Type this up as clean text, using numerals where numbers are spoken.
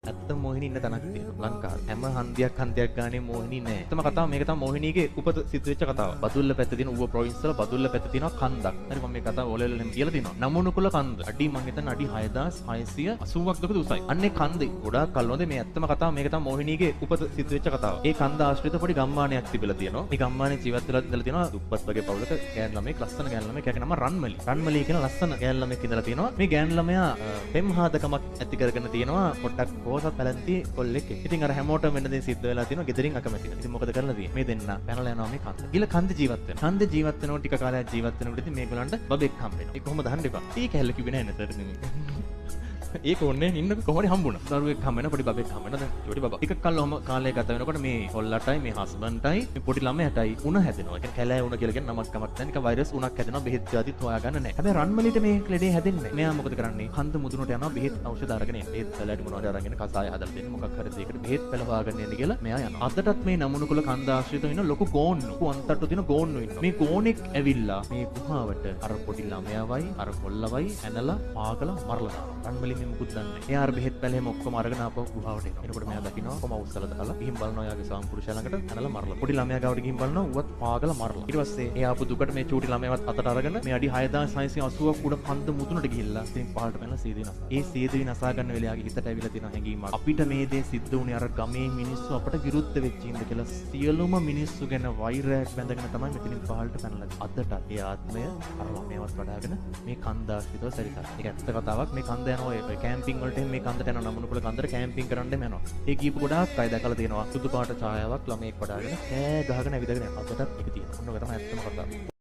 ඇත්ත මොහිනී ඉන්න තැනක් තියෙනවා ලංකාවේ. හැම හන්දියක් ගානේ මොහිනී නැහැ. ඇත්තම කතාව මේක තමයි මොහිනීගේ උපත සිද්ධ වෙච්ච කතාව. බදුල්ල පැත්තේ තියෙන ඌව ප්‍රොවින්ස් වල බදුල්ල පැත්තේ තියෙනවා කන්දක්. හරි මම මේ කතාව ඔලෙලෙන් කියලා තියෙනවා. නමුනුකුල කන්ද. අඩි මං හිතන්නේ අඩි 6680ක් දක්වද උසයි. අන්නේ කන්දේ ගොඩාක් කල් නොදේ මේ ඇත්තම කතාව මේක තමයි මොහිනීගේ උපත සිද්ධ වෙච්ච කතාව. ඒ කන්ද ආශ්‍රිත පොඩි ගම්මානයක් තිබිලා තියෙනවා. මේ ගම්මානේ ජීවත් වෙලා ඉඳලා තියෙනවා දුප්පත් වගේ පවුලක ගෑන් ළමෙක් ලස්සන ගෑන් ළමෙක් යකේ නම රන්මලි. රන්මලි කියන ලස්සන ගෑන් ළමෙක් ඉඳලා තියෙනවා. මේ ගෑන් ළමයා පෙම්හාදකමක් ඇති කරගෙන තියෙනවා. පොඩ්ඩක් පොසත් පැලැන්ති කොල්ලෙක්. ඉතින් අර හැමෝටම වෙන දේ සිද්ධ වෙලා තියෙනවා. ගෙදරින් අකමැතිව. ඉතින් මොකද කරලා තියෙන්නේ? මේ දෙන්න පැනලා යනවා මේ කන්ද. ඊළ කන්ද ජීවත් වෙනවා. කන්ද ජීවත් වෙනකොට ටික කාලයක් ජීවත් වෙනකොට ඉතින් මේගොල්ලන්ට බබෙක් හම්බ වෙනවා. ඒක කොහොමද හම්බ වෙන්නේ? ඊ කැල්ල කිව්වේ නැහැ නේද? ඒක ඕනේ ඉන්න කොහොමද හම්බුණා. දරුවෙක් හම්බ වෙන පොඩි බබෙක් හම්බ වෙන දැන් චොටි බබා. ටිකක් කල් ඔහම කාලය ගත වෙනකොට මේ හොල්ලටයි මේ හස්බන්ඩ්ටයි මේ පොඩි ළමයාටයි උණ හැදෙනවා. ඒ කියන්නේ කැලෑ උණ කියලා කියන නමක් කමක් නැහැ. නිකන් වෛරස් උණක් හැදෙනවා. බෙහෙත් ජාතිත් හොයාගන්න නැහැ. හැබැයි රන්මලිට මේ ලෙඩේ හැදෙන්නේ නැහැ. මෙයා මොකද කරන්නේ? කන්ද මුදුනට යනවා බෙහෙත් ඖෂධ අරගෙන එන්න. බෙහෙත් පැලට මොනවද අරගෙන කසාය හදලා දෙන්න මොකක් හරි දෙයකට බෙහෙත් පැල හොයාගෙන එන්න කියලා මෙයා යනවා. අදටත් මේ නමුනුකුල කන්ද ආශ්‍රිතව ඉන්න ලොකු ගෝන්නු. අන්තට්ටු තියෙන ගෝන්නු ඉන්නවා. මේ ගෝනෙක් ඇවිල්ලා මේ ගුහාවට අර පොඩි ළමයාවයි අර කොල්ලවයි ඇනලා පාගලා මරලා දානවා. රන්මලි මේ මුකුත් දන්නේ නැහැ. එයා බෙහෙත් පැලෙම ඔක්කොම අරගෙන ආපහු ගුහාවට එනවා. එනකොට මෙයා දකින්නවා කොම උස්සලා දාලා ගිහින් බලනවා යාගේ සාම්පුරුෂයා ළඟට ඇනලා මරලා. පොඩි ළමයා ගාවට ගිහින් බලනවා ඌවත් පාගලා මරලා. ඊට පස්සේ එයා ආපු දුකට මේ චූටි ළමයාවත් අතට අරගෙන මේ අඩි 6680ක් උඩ කන්ද මුදුනට ගිහිල්ලා ඉතින් පහළට පැනලා සීදී නසා. ඒ සීදී නසා ගන්න වෙලාවේ යාගේ හිතට ඇවිල්ලා තියෙන හැඟීමක්. අපිට මේ දේ සිද්ධ වුණේ අර ගමේ මිනිස්සු අපට විරුද්ධ වෙච්ච ඉඳ කියලා සියලුම මිනිස්සු ගැන වෛරයක් බැඳගෙන තමයි මෙතනින් පහළට පැනලා. අදට ඒ ආත්මය අර ළමයාවත් වඩාගෙන මේ කන්ද ආශ්‍රිතව සැරිසත්. ඒක ඇත්ත කතාවක්. මේ කන්ද යනවා ඒ කැම්පින් වලට මේ කන්දට යනවා නමුනුකුල කන්දට කැම්පින් කරන්න යනවා. ඒ කීප ගොඩාක් අය දැකලා තියෙනවා. සුදු පාට ඡායාවක් ළමෙක් වඩාගෙන කෑ ගහගෙන ඇවිදගෙන යනවා. අදටත් ඒක තියෙනවා. ඔන්න ඔය තමයි ඇත්තම කතාව.